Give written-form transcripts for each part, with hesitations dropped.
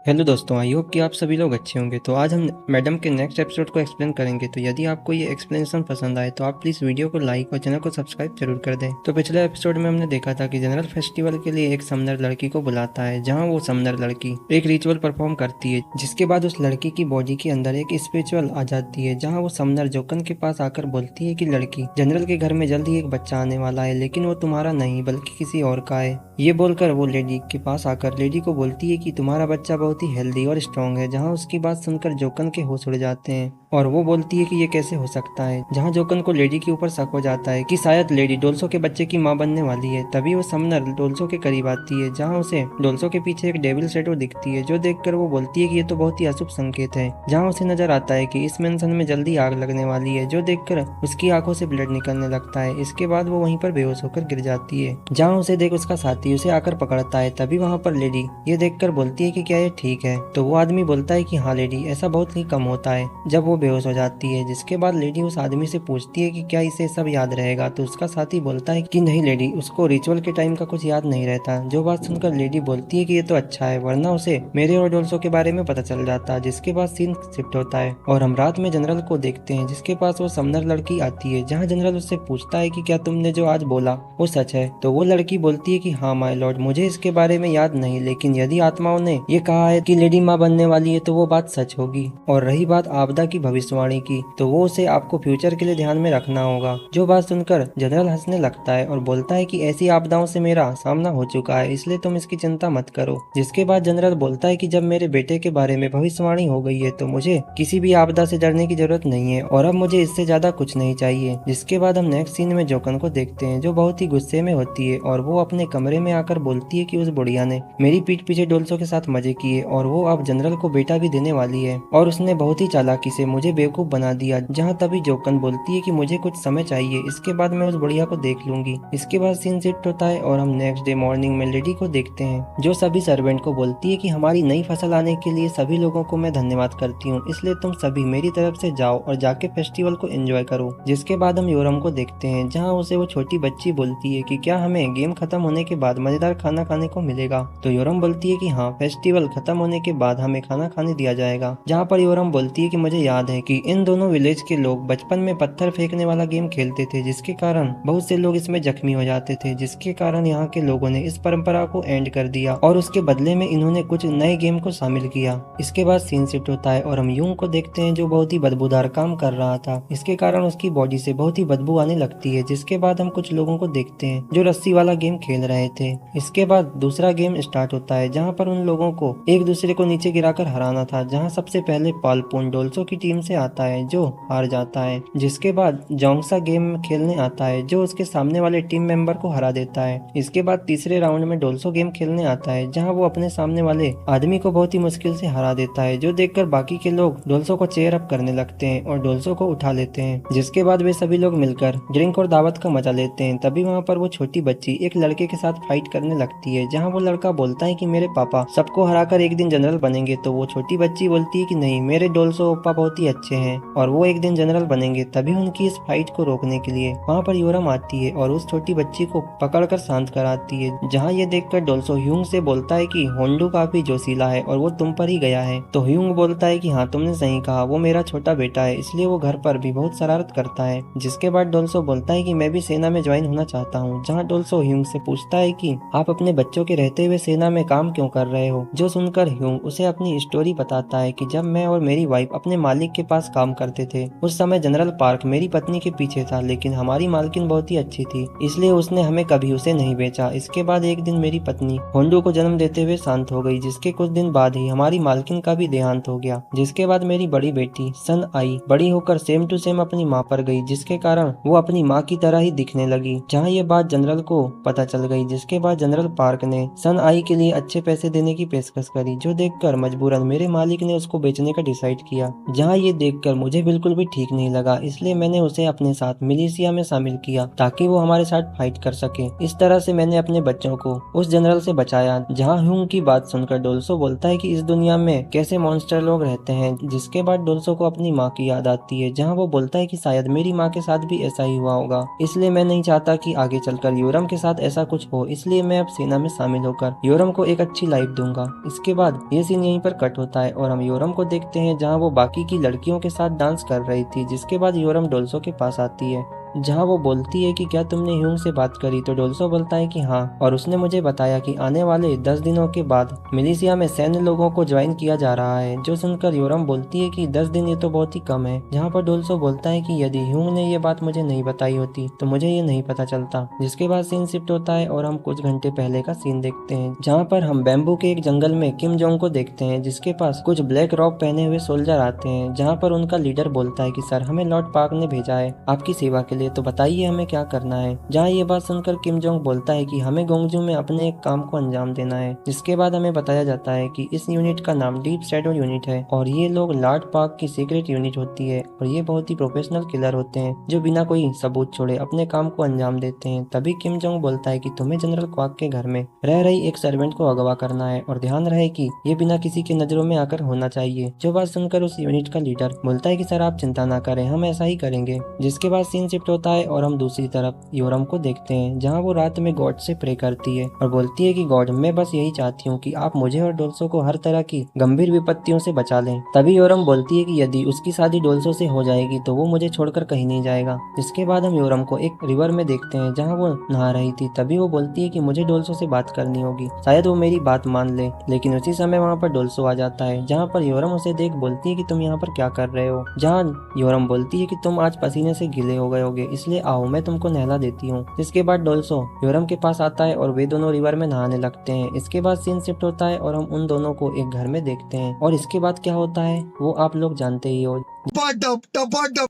Hello दोस्तों, I hope कि आप सभी लोग अच्छे होंगे। तो आज हम मैडम के नेक्स्ट एपिसोड को एक्सप्लेन करेंगे। तो यदि आपको ये एक्सप्लेनेशन पसंद आए तो आप प्लीज़ वीडियो को लाइक और चैनल को सब्सक्राइब जरूर कर दें। तो पिछले एपिसोड में हमने देखा था कि जनरल फेस्टिवल के लिए एक समनर लड़की को बुलाता है, जहाँ वो समनर लड़की एक रिचुअल परफॉर्म करती है, जिसके बाद उस लड़की की बॉडी के अंदर एक स्पिरिचुअल आ जाती है, जहाँ वो समनर जोकन के पास आकर बोलती है कि लड़की, जनरल के घर में जल्द ही एक बच्चा आने वाला है, लेकिन वो तुम्हारा नहीं बल्कि किसी और का है। ये बोलकर वो लेडी के पास आकर लेडी को बोलती है कि तुम्हारा बच्चा बहुत ही हेल्दी और स्ट्रांग है। जहाँ उसकी बात सुनकर जोकन के होश उड़ जाते हैं और वो बोलती है कि ये कैसे हो सकता है। जहाँ जोकन को लेडी के ऊपर शक हो जाता है कि शायद लेडी डोल्सो के बच्चे की माँ बनने वाली है। तभी वो समनर डोल्सो के करीब आती है, जहाँ उसे डोल्सो के पीछे एक डेविल शैडो दिखती है, जो देखकर वो बोलती है कि ये तो बहुत ही अशुभ संकेत है। जहाँ उसे नजर आता है कि इस मेंशन में जल्दी आग लगने वाली है, जो देखकर उसकी आंखों से ब्लड निकलने लगता है। इसके बाद वो वहीं पर बेहोश होकर गिर जाती है। जहाँ उसे देख उसका साथी उसे आकर पकड़ता है। तभी वहाँ पर लेडी ये देखकर बोलती है कि क्या ये ठीक है। तो वो आदमी बोलता है कि हाँ लेडी, ऐसा बहुत ही कम होता है जब वो बेहोश हो जाती है। जिसके बाद लेडी उस आदमी से पूछती है कि क्या इसे सब याद रहेगा। तो उसका साथी बोलता है कि नहीं लेडी, उसको रिचुअल के टाइम का कुछ याद नहीं रहता। जो बात सुनकर लेडी बोलती है कि ये तो अच्छा है, वरना उसे मेरे और डोल्सो के बारे में पता चल जाता। जिसके बाद सीन शिफ्ट होता है और हम रात में जनरल को देखते हैं, जिसके पास वो समनर लड़की आती है। जहाँ जनरल उससे पूछता है कि क्या तुमने जो आज बोला वो सच है। तो वो लड़की बोलती है कि हाँ माय लॉर्ड, मुझे इसके बारे में याद नहीं, लेकिन यदि आत्माओं ने ये कहा है कि लेडी माँ बनने वाली है तो वो बात सच होगी। और रही बात आपदा की भविष्यवाणी की, तो वो उसे आपको फ्यूचर के लिए ध्यान में रखना होगा। जो बात सुनकर जनरल हंसने लगता है और बोलता है कि ऐसी आपदाओं से मेरा सामना हो चुका है, इसलिए तुम इसकी चिंता मत करो। जिसके बाद जनरल बोलता है कि जब मेरे बेटे के बारे में भविष्यवाणी हो गई है तो मुझे किसी भी आपदा से डरने की जरूरत नहीं है और अब मुझे इससे ज्यादा कुछ नहीं चाहिए। जिसके बाद हम नेक्स्ट सीन में जोकन को देखते हैं, जो बहुत ही गुस्से में होती है और वो अपने कमरे में आकर बोलती है कि उस बुढ़िया ने मेरी पीठ पीछे डोल्सो के साथ मजे किए और वो अब जनरल को बेटा भी देने वाली है और उसने बहुत ही चालाकी से मुझे बेवकूफ बना दिया। जहाँ तभी जोकन बोलती है कि मुझे कुछ समय चाहिए, इसके बाद मैं उस बुढ़िया को देख लूंगी। इसके बाद सीन शिफ्ट होता है और हम नेक्स्ट डे मॉर्निंग में लेडी को देखते हैं, जो सभी सर्वेंट को बोलती है कि हमारी नई फसल आने के लिए सभी लोगों को मैं धन्यवाद करती हूँ, इसलिए तुम सभी मेरी तरफ से जाओ और जाके फेस्टिवल को एंजॉय करो। जिसके बाद हम योरम को देखते हैं, जहाँ उसे वो छोटी बच्ची बोलती है कि क्या हमें गेम खत्म होने के बाद मजेदार खाना खाने को मिलेगा। तो योरम बोलती है कि हाँ, फेस्टिवल खत्म होने के बाद हमें खाना खाने दिया जाएगा। जहाँ पर योरम बोलती है कि मुझे याद है कि इन दोनों विलेज के लोग बचपन में पत्थर फेंकने वाला गेम खेलते थे, जिसके कारण बहुत से लोग इसमें जख्मी हो जाते थे, जिसके कारण यहाँ के लोगों ने इस परंपरा को एंड कर दिया और उसके बदले में इन्होंने कुछ नए गेम को शामिल किया। इसके बाद सीन शिफ्ट होता है और हम यूंग को देखते हैं, जो बहुत ही बदबूदार काम कर रहा था। इसके कारण उसकी बॉडी से बहुत ही बदबू आने लगती है। जिसके बाद हम कुछ लोगों को देखते हैं जो रस्सी वाला गेम खेल रहे थे। इसके बाद दूसरा गेम स्टार्ट होता है, जहाँ पर उन लोगों को एक दूसरे को नीचे गिराकर हराना था। जहाँ सबसे पहले पालपून डोल्सो की टीम से आता है, जो हार जाता है। जिसके बाद जोंगसा गेम खेलने आता है, जो उसके सामने वाले टीम मेंबर को हरा देता है। इसके बाद तीसरे राउंड में डोल्सो गेम खेलने आता है, जहाँ वो अपने सामने वाले आदमी को बहुत ही मुश्किल से हरा देता है, जो देखकर बाकी के लोग डोल्सो को चेयर अप करने लगते हैं और डोल्सो को उठा लेते हैं। जिसके बाद वे सभी लोग मिलकर ड्रिंक और दावत का मजा लेते हैं। तभी वहाँ पर वो छोटी बच्ची एक लड़के के साथ फाइट करने लगती है, जहाँ वो लड़का बोलता है कि मेरे पापा सबको हराकर एक दिन जनरल बनेंगे। तो वो छोटी बच्ची बोलती है कि नहीं, मेरे डोल्सो पापा बहुत ही अच्छे हैं और वो एक दिन जनरल बनेंगे। तभी उनकी इस फाइट को रोकने के लिए वहाँ पर योरम आती है और उस छोटी बच्ची को पकड़कर शांत कराती है। जहाँ ये देखकर डोल्सो ह्यूंग से बोलता है कि होंडू काफी जोशीला है और वो तुम पर ही गया है। तो ह्यूंग बोलता है कि हाँ, तुमने सही कहा, वो मेरा छोटा बेटा है, इसलिए वो घर पर भी बहुत शरारत करता है। जिसके बाद डोल्सो बोलता है कि मैं भी सेना में ज्वाइन होना चाहता हूँ। जहाँ डोल्सो ह्यूंग से पूछता है कि आप अपने बच्चों के रहते हुए सेना में काम क्यों कर रहे हो। जो सुनकर ह्यूंग उसे अपनी स्टोरी बताता है कि जब मैं और मेरी वाइफ अपने मालिक के पास काम करते थे, उस समय जनरल पार्क मेरी पत्नी के पीछे था, लेकिन हमारी मालकिन बहुत ही अच्छी थी, इसलिए उसने हमें कभी उसे नहीं बेचा। इसके बाद एक दिन मेरी पत्नी होंडू को जन्म देते हुए शांत हो गई, जिसके कुछ दिन बाद ही हमारी मालकिन का भी देहांत हो गया। जिसके बाद मेरी बड़ी बेटी सन आई बड़ी होकर सेम टू सेम अपनी माँ पर गई, जिसके कारण वो अपनी माँ की तरह ही दिखने लगी। जहाँ ये बात जनरल को पता चल गई। जिसके बाद जनरल पार्क ने सन आई के लिए अच्छे पैसे देने की पेशकश करी, जो देखकर मजबूरन मेरे मालिक ने उसको बेचने का डिसाइड किया। जहाँ ये ये देखकर मुझे बिल्कुल भी ठीक नहीं लगा, इसलिए मैंने उसे अपने साथ मिलिशिया में शामिल किया ताकि वो हमारे साथ फाइट कर सके। इस तरह से मैंने अपने बच्चों को उस जनरल से बचाया। जहाँ ह्यूंग की बात सुनकर डोल्सो बोलता है कि इस दुनिया में कैसे मॉन्स्टर लोग रहते हैं, जिसके बाद डोल्सो को अपनी माँ की याद आती है, जहाँ वो बोलता है कि शायद मेरी माँ के साथ भी ऐसा ही हुआ होगा, इसलिए मैं नहीं चाहता कि आगे चलकर योरम के साथ ऐसा कुछ हो, इसलिए मैं अब सेना में शामिल होकर योरम को एक अच्छी लाइफ दूंगा। इसके बाद ये सीन यहीं पर कट होता है और हम योरम को देखते हैं जहाँ वो बाकी की लड़कियों के साथ डांस कर रही थी। जिसके बाद योरम डोल्सो के पास आती है, जहाँ वो बोलती है कि क्या तुमने ह्यूंग से बात करी, तो डोल्सो बोलता है कि हाँ, और उसने मुझे बताया कि आने वाले 10 दिनों के बाद मिलिशिया में सैन्य लोगों को ज्वाइन किया जा रहा है। जो सुनकर योरम बोलती है कि 10 दिन ये तो बहुत ही कम है, जहाँ पर डोल्सो बोलता है कि यदि ह्यूंग ने ये बात मुझे नहीं बताई होती तो मुझे ये नहीं पता चलता। जिसके बाद सीन शिफ्ट होता है और हम कुछ घंटे पहले का सीन देखते हैं, जहाँ पर हम बैम्बू के एक जंगल में किम जोंग को देखते हैं, जिसके पास कुछ ब्लैक रॉब पहने हुए सोल्जर आते हैं। जहाँ पर उनका लीडर बोलता है कि सर, हमें लॉर्ड पार्क ने भेजा है आपकी सेवा के लिए, तो बताइए हमें क्या करना है। जहाँ ये बात सुनकर किम जोंग बोलता है कि हमें गोंगजू में अपने एक काम को अंजाम देना है। जिसके बाद हमें बताया जाता है कि इस यूनिट का नाम डीप शैडो यूनिट है और ये लोग लॉर्ड पार्क की सीक्रेट यूनिट होती है और ये बहुत ही प्रोफेशनल किलर होते हैं जो बिना कोई सबूत छोड़े अपने काम को अंजाम देते हैं। तभी किम जोंग बोलता है कि तुम्हें जनरल क्वाक के घर में रह रही एक सर्वेंट को अगवा करना है और ध्यान रहे कि ये बिना किसी के नजरों में आकर होना चाहिए। जो बात सुनकर उस यूनिट का लीडर बोलता है कि सर, आप चिंता ना करें, हम ऐसा ही करेंगे। जिसके बाद सीन शिफ्ट होता है और हम दूसरी तरफ योरम को देखते हैं, जहाँ वो रात में गॉड से प्रे करती है और बोलती है कि गॉड, मैं बस यही चाहती हूँ कि आप मुझे और डोल्सो को हर तरह की गंभीर विपत्तियों से बचा लें। तभी योरम बोलती है कि यदि उसकी शादी डोल्सो से हो जाएगी तो वो मुझे छोड़कर कहीं नहीं जाएगा। जिसके बाद हम योरम को एक रिवर में देखते हैं जहाँ वो नहा रही थी। तभी वो बोलती है कि मुझे डोल्सो से बात करनी होगी, शायद वो मेरी बात मान ले। लेकिन उसी समय वहाँ पर डोल्सो आ जाता है, जहाँ पर योरम उसे देख बोलती है कि तुम यहाँ पर क्या कर रहे हो। जहाँ योरम बोलती है कि तुम आज पसीने से गीले हो गए होगे, इसलिए आओ मैं तुमको नहला देती हूँ। इसके बाद डोल्सो योरम के पास आता है और वे दोनों रिवर में नहाने लगते हैं। इसके बाद सीन शिफ्ट होता है और हम उन दोनों को एक घर में देखते हैं और इसके बाद क्या होता है वो आप लोग जानते ही हो।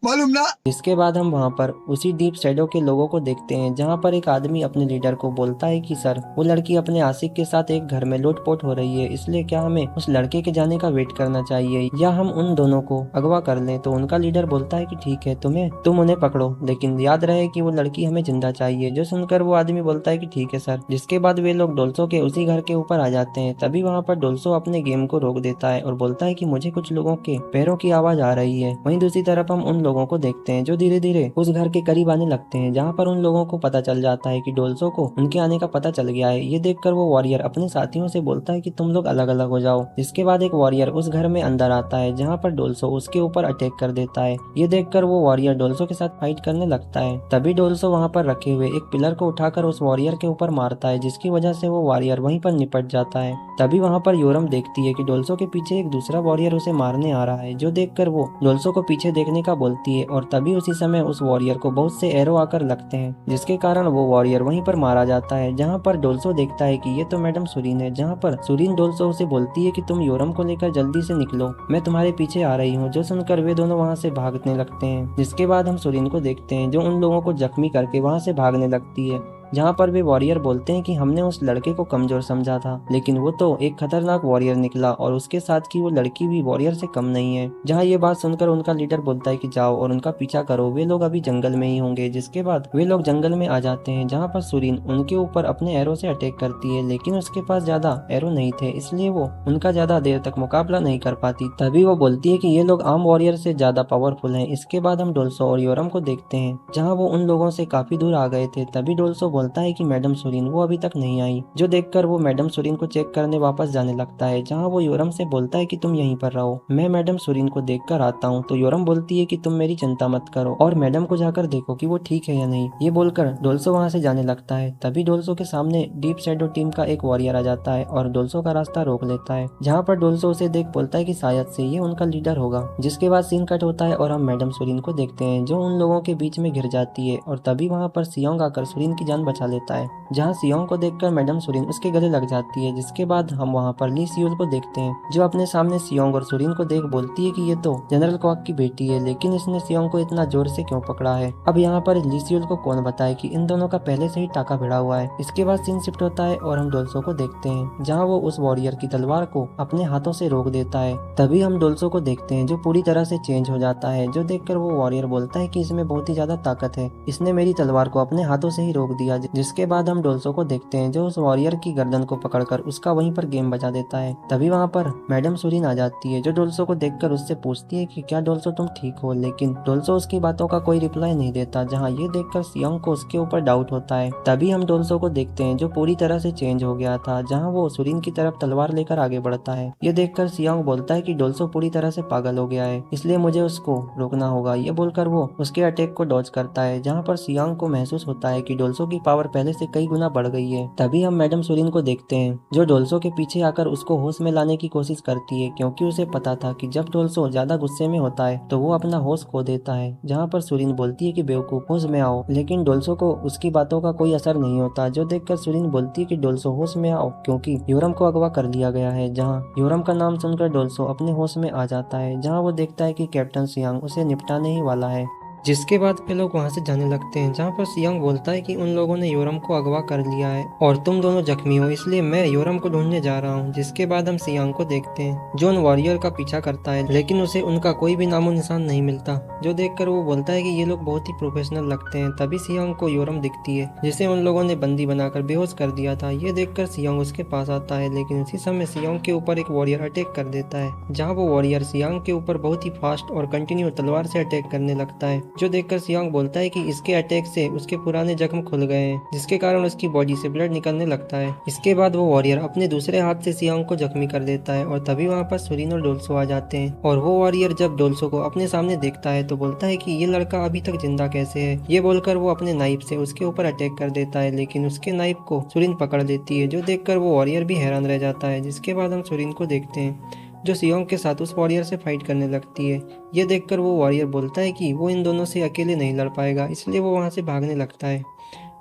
मालूम ना। इसके बाद हम वहाँ पर उसी डीप शैडो के लोगों को देखते हैं, जहाँ पर एक आदमी अपने लीडर को बोलता है कि सर, वो लड़की अपने आशिक के साथ एक घर में लूटपोट हो रही है, इसलिए क्या हमें उस लड़के के जाने का वेट करना चाहिए या हम उन दोनों को अगवा कर लें। तो उनका लीडर बोलता है कि ठीक है, तुम उन्हें पकड़ो, लेकिन याद रहे कि वो लड़की हमें जिंदा चाहिए। जो सुनकर वो आदमी बोलता है कि ठीक है सर। जिसके बाद वे लोग डोल्सो के उसी घर के ऊपर आ जाते हैं। तभी वहाँ पर डोल्सो अपने गेम को रोक देता है और बोलता है कि मुझे कुछ लोगों के पैरों की आवाज आ रही है। वहीं दूसरी तरफ हम उन लोगों को देखते हैं जो धीरे धीरे उस घर के करीब आने लगते हैं, जहाँ पर उन लोगों को पता चल जाता है कि डोल्सो को उनके आने का पता चल गया है। ये देखकर वो वॉरियर अपने साथियों से बोलता है कि तुम लोग अलग अलग हो जाओ। जिसके बाद एक वॉरियर उस घर में अंदर आता है, जहाँ पर डोल्सो उसके ऊपर अटैक कर देता है। ये देखकर वो वॉरियर डोल्सो के साथ फाइट करने लगता है। तभी डोल्सो वहाँ पर रखे हुए एक पिलर को उठाकर उस वॉरियर के ऊपर मारता है, जिसकी वजह से वो वॉरियर वहीं पर निपट जाता है। तभी वहाँ पर योरम देखती है कि डोल्सो के पीछे एक दूसरा वॉरियर उसे मारने आ रहा है। जो देखकर वो डोल्सो को पीछे देखने का बोलती है और तभी उसी समय उस वॉरियर को बहुत से एरो आकर लगते हैं, जिसके कारण वो वॉरियर वहीं पर मारा जाता है। जहाँ पर डोल्सो देखता है कि ये तो मैडम सुरीन है। जहाँ पर सुरीन डोल्सो उसे बोलती है कि तुम योरम को लेकर जल्दी से निकलो, मैं तुम्हारे पीछे आ रही हूँ। जो सुनकर वे दोनों वहाँ से भागने लगते हैं। जिसके बाद हम सुरीन को देखते हैं जो उन लोगों को जख्मी करके वहाँ से भागने लगती है। जहाँ पर वे वॉरियर बोलते हैं कि हमने उस लड़के को कमजोर समझा था, लेकिन वो तो एक खतरनाक वॉरियर निकला और उसके साथ की वो लड़की भी वॉरियर से कम नहीं है। जहाँ ये बात सुनकर उनका लीडर बोलता है कि जाओ और उनका पीछा करो, वे लोग अभी जंगल में ही होंगे। जिसके बाद वे लोग जंगल में आ जाते हैं, जहाँ पर सुरीन उनके ऊपर अपने एरो से अटैक करती है, लेकिन उसके पास ज्यादा एरो नहीं थे, इसलिए वो उनका ज्यादा देर तक मुकाबला नहीं कर पाती। तभी वो बोलती है कि ये लोग आम वॉरियर से ज्यादा पावरफुल हैं। इसके बाद हम डोल्सो और योरम को देखते हैं, जहाँ वो उन लोगों से काफी दूर आ गए थे। तभी डोल्सो बोलता है कि मैडम सुरीन वो अभी तक नहीं आई। जो देखकर वो मैडम सुरीन को चेक करने वापस जाने लगता है, जहाँ वो योरम से बोलता है कि तुम यहीं पर रहो, मैं मैडम सुरीन को देखकर आता हूँ। तो योरम बोलती है कि तुम मेरी चिंता मत करो और मैडम को जाकर देखो कि वो ठीक है या नहीं। ये बोलकर डोल्सो वहाँ से जाने लगता है। तभी डोल्सो के सामने डीप शैडो टीम का एक वॉरियर आ जाता है और डोल्सो का रास्ता रोक लेता है, जहाँ पर डोल्सो उसे देख बोलता है कि शायद से ये उनका लीडर होगा। जिसके बाद सीन कट होता है और हम मैडम सुरीन को देखते हैं जो उन लोगों के बीच में घिर जाती है और तभी वहाँ पर सियोंग आकर सुरीन की जान बचा लेता है, जहाँ सियोंग को देखकर मैडम सुरीन उसके गले लग जाती है। जिसके बाद हम वहाँ पर ली सियोल को देखते हैं, जो अपने सामने सियोंग और सुरीन को देख बोलती है कि ये तो जनरल क्वाक की बेटी है, लेकिन इसने सियोंग को इतना जोर से क्यों पकड़ा है। अब यहाँ पर ली सियोल को कौन बताए कि इन दोनों का पहले से ही टाका भिड़ा हुआ है। इसके बाद सीन शिफ्ट होता है और हम डोल्सो को देखते हैं, जहाँ वो उस वॉरियर की तलवार को अपने हाथों से रोक देता है। तभी हम डोल्सो को देखते हैं, जो पूरी तरह से चेंज हो जाता है, जो देखकर वो वॉरियर बोलता है कि इसमें बहुत ही ज्यादा ताकत है, इसने मेरी तलवार को अपने हाथों से ही रोक दिया। जिसके बाद हम डोल्सो को देखते हैं, जो उस वॉरियर की गर्दन को पकड़कर उसका वहीं पर गेम बजा देता है। तभी वहाँ पर मैडम सुरीन आ जाती है, जो डोल्सो को देखकर उससे पूछती है कि क्या डोल्सो तुम ठीक हो, लेकिन डोल्सो उसकी बातों का कोई रिप्लाई नहीं देता। जहाँ ये देखकर सियोंग को उसके ऊपर डाउट होता है। तभी हम डोल्सो को देखते हैं, जो पूरी तरह से चेंज हो गया था, जहाँ वो सुरीन की तरफ तलवार लेकर आगे बढ़ता है। ये देखकर सियोंग बोलता है कि डोल्सो पूरी तरह से पागल हो गया है, इसलिए मुझे उसको रोकना होगा। ये बोलकर वो उसके अटैक को डॉज करता है, जहाँ पर सियोंग को महसूस होता है कि डोल्सो की पावर पहले से कई गुना बढ़ गई है। तभी हम मैडम सुरीन को देखते हैं, जो डोल्सो के पीछे आकर उसको होश में लाने की कोशिश करती है, क्योंकि उसे पता था कि जब डोल्सो ज्यादा गुस्से में होता है तो वो अपना होश खो देता है। जहाँ पर सुरीन बोलती है कि बेवकूफ, होश में आओ, लेकिन डोल्सो को उसकी बातों का कोई असर नहीं होता। जो देखकर सुरीन बोलती है कि डोल्सो होश में आओ, क्योंकि योरम को अगवा कर लिया गया है। जहाँ योरम का नाम सुनकर डोल्सो अपने होश में आ जाता है, जहाँ वो देखता है कि कैप्टन सियांग उसे निपटाने ही वाला है। जिसके बाद वे लोग वहाँ से जाने लगते हैं, जहाँ पर सियांग बोलता है कि उन लोगों ने योरम को अगवा कर लिया है और तुम दोनों जख्मी हो, इसलिए मैं योरम को ढूंढने जा रहा हूँ। जिसके बाद हम सियांग को देखते हैं, जो उन वॉरियर का पीछा करता है, लेकिन उसे उनका कोई भी नामो निशान नहीं मिलता। जो देखकर वो बोलता है कि ये लोग बहुत ही प्रोफेशनल लगते हैं। तभी सियांग को योरम दिखती है, जिसे उन लोगों ने बंदी बनाकर बेहोश कर दिया था। ये देखकर सियांग उसके पास आता है, लेकिन उसी समय सियांग के ऊपर एक वॉरियर अटैक कर देता है, जहाँ वो वॉरियर सियांग के ऊपर बहुत ही फास्ट और कंटिन्यू तलवार से अटैक करने लगता है। जो देखकर सियांग बोलता है कि इसके अटैक से उसके पुराने जख्म खुल गए हैं, जिसके कारण उसकी बॉडी से ब्लड निकलने लगता है। इसके बाद वो वॉरियर अपने दूसरे हाथ से सियांग को जख्मी कर देता है और तभी वहाँ पर सुरीन और डोल्सो आ जाते हैं। और वो वॉरियर जब डोल्सो को अपने सामने देखता है तो बोलता है कि ये लड़का अभी तक जिंदा कैसे है। ये बोलकर वो अपने नाइफ से उसके ऊपर अटैक कर देता है, लेकिन उसके नाइफ को सुरीन पकड़ लेती है। जो देखकर वो वॉरियर भी हैरान रह जाता है। जिसके बाद हम सुरीन को देखते हैं, जो सियोंग के साथ उस वॉरियर से फाइट करने लगती है। ये देखकर वो वॉरियर बोलता है कि वो इन दोनों से अकेले नहीं लड़ पाएगा, इसलिए वो वहाँ से भागने लगता है।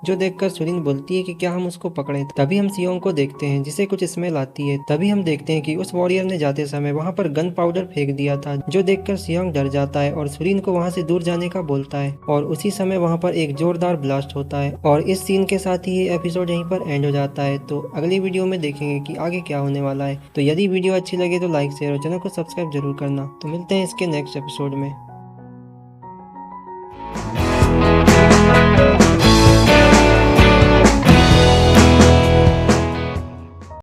जो देखकर सुरीन बोलती है कि क्या हम उसको पकड़ें। तभी हम सियोंग को देखते हैं, जिसे कुछ स्मेल आती है। तभी हम देखते हैं कि उस वॉरियर ने जाते समय वहाँ पर गन पाउडर फेंक दिया था। जो देखकर सियोंग डर जाता है और सुरीन को वहाँ से दूर जाने का बोलता है, और उसी समय वहाँ पर एक जोरदार ब्लास्ट होता है। और इस सीन के साथ ही ये एपिसोड यहीं पर एंड हो जाता है। तो अगली वीडियो में देखेंगे कि आगे क्या होने वाला है। तो यदि वीडियो अच्छी लगे तो लाइक शेयर और चैनल को सब्सक्राइब जरूर करना। तो मिलते हैं इसके नेक्स्ट एपिसोड में।